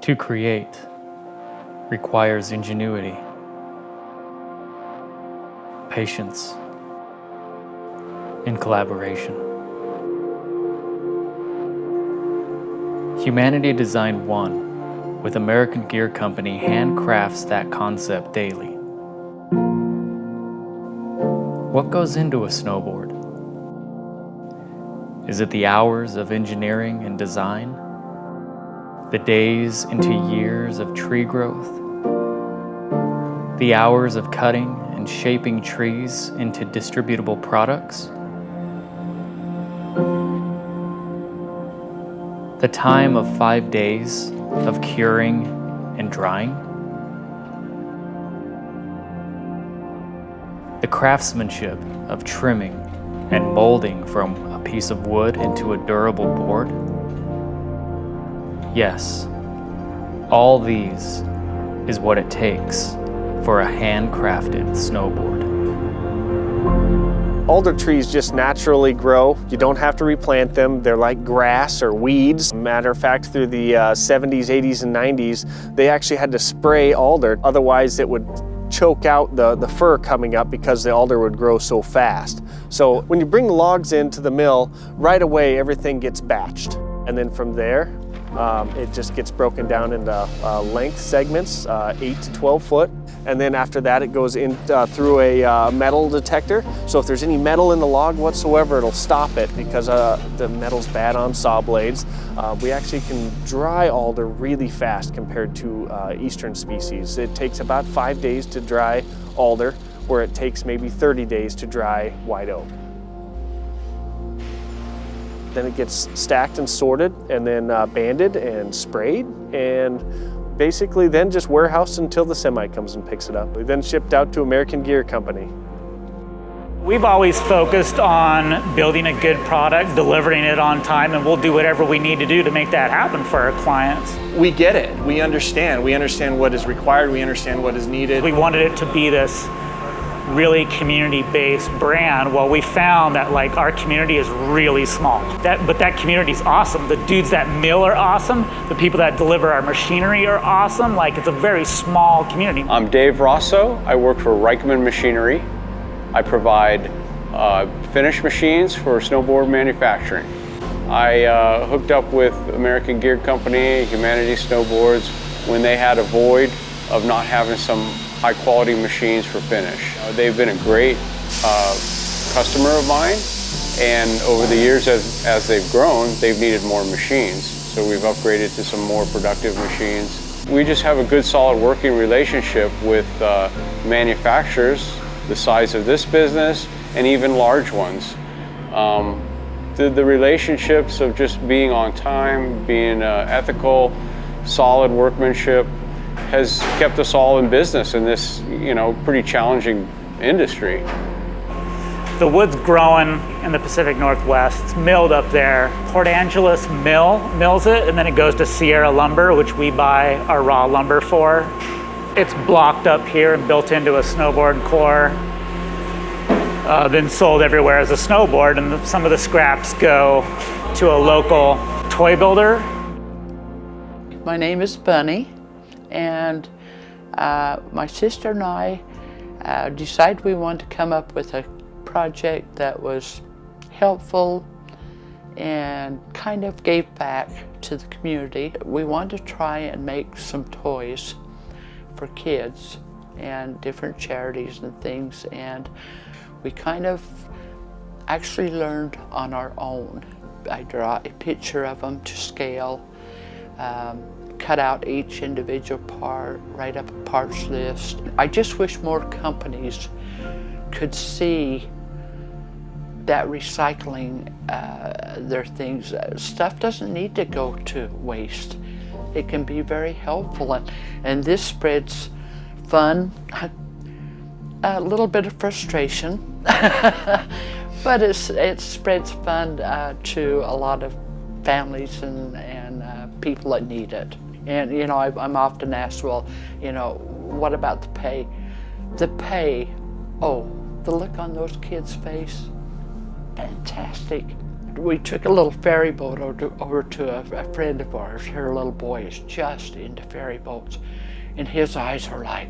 To create requires ingenuity, patience, and collaboration. Humanity Design One with American Gear Company handcrafts that concept daily. What goes into a snowboard? Is it the hours of engineering and design? The days into years of tree growth? The hours of cutting and shaping trees into distributable products? The time of 5 days of curing and drying? The craftsmanship of trimming and molding from a piece of wood into a durable board? Yes, all these is what it takes for a handcrafted snowboard. Alder trees just naturally grow. You don't have to replant them. They're like grass or weeds. Matter of fact, through the 70s, 80s, and 90s, they actually had to spray alder. Otherwise, it would choke out the fir coming up because the alder would grow so fast. So when you bring logs into the mill, right away everything gets batched. And then from there, it just gets broken down into length segments, 8 to 12 foot. And then after that, it goes in through a metal detector. So if there's any metal in the log whatsoever, it'll stop it because the metal's bad on saw blades. We actually can dry alder really fast compared to eastern species. It takes about 5 days to dry alder, where it takes maybe 30 days to dry white oak. Then it gets stacked and sorted and then banded and sprayed and basically then just warehoused until the semi comes and picks it up. We then shipped out to American Gear Company. We've always focused on building a good product, delivering it on time, and we'll do whatever we need to do to make that happen for our clients. We get it, we understand what is required, we understand what is needed. We wanted it to be this really community-based brand. Well, we found that our community is really small. But that community is awesome. The dudes that mill are awesome. The people that deliver our machinery are awesome. It's a very small community. I'm Dave Rosso. I work for Reichman Machinery. I provide finished machines for snowboard manufacturing. I hooked up with American Gear Company, Humanity Snowboards, when they had a void of not having some high quality machines for finish. They've been a great customer of mine, and over the years as they've grown, they've needed more machines. So we've upgraded to some more productive machines. We just have a good solid working relationship with manufacturers the size of this business and even large ones. The relationships of just being on time, being ethical, solid workmanship, has kept us all in business in this, pretty challenging industry. The wood's growing in the Pacific Northwest. It's milled up there. Port Angeles mills it, and then it goes to Sierra Lumber, which we buy our raw lumber for. It's blocked up here and built into a snowboard core, then sold everywhere as a snowboard, and some of the scraps go to a local toy builder. My name is Bunny. And my sister and I decided we wanted to come up with a project that was helpful and kind of gave back to the community. We wanted to try and make some toys for kids and different charities and things, and we kind of actually learned on our own. I draw a picture of them to scale, cut out each individual part, write up a parts list. I just wish more companies could see that recycling their things. Stuff doesn't need to go to waste. It can be very helpful, and this spreads fun, a little bit of frustration, but it spreads fun to a lot of families and people that need it. And I'm often asked, well, what about the pay? The pay, oh, the look on those kids' face, fantastic. we took a little ferry boat over to a friend of ours. Her little boy is just into ferry boats, and his eyes were like,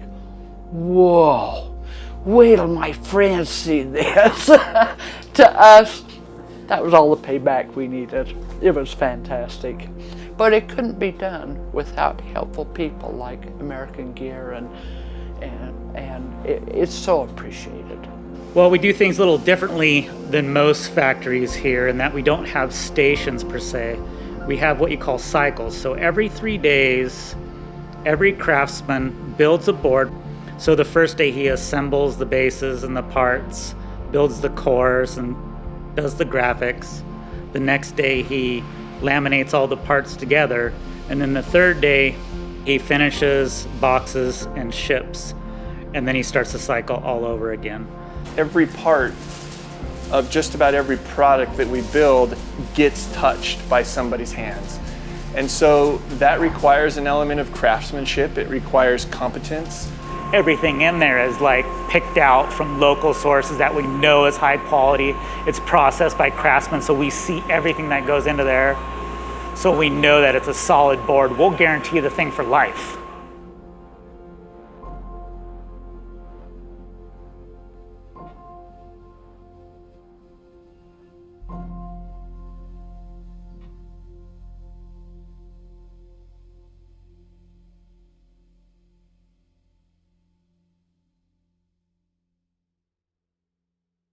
whoa, wait till my friends see this. To us, that was all the payback we needed. It was fantastic. But it couldn't be done without helpful people like American Gear, and it's so appreciated. Well, we do things a little differently than most factories here in that we don't have stations per se. We have what you call cycles. So every 3 days, every craftsman builds a board. So the first day he assembles the bases and the parts, builds the cores and does the graphics. The next day he laminates all the parts together. And then the third day he finishes boxes and ships. And then he starts the cycle all over again. Every part of just about every product that we build gets touched by somebody's hands. And so that requires an element of craftsmanship. It requires competence. Everything in there is like picked out from local sources that we know is high quality. It's processed by craftsmen, so we see everything that goes into there. So we know that it's a solid board. We'll guarantee the thing for life.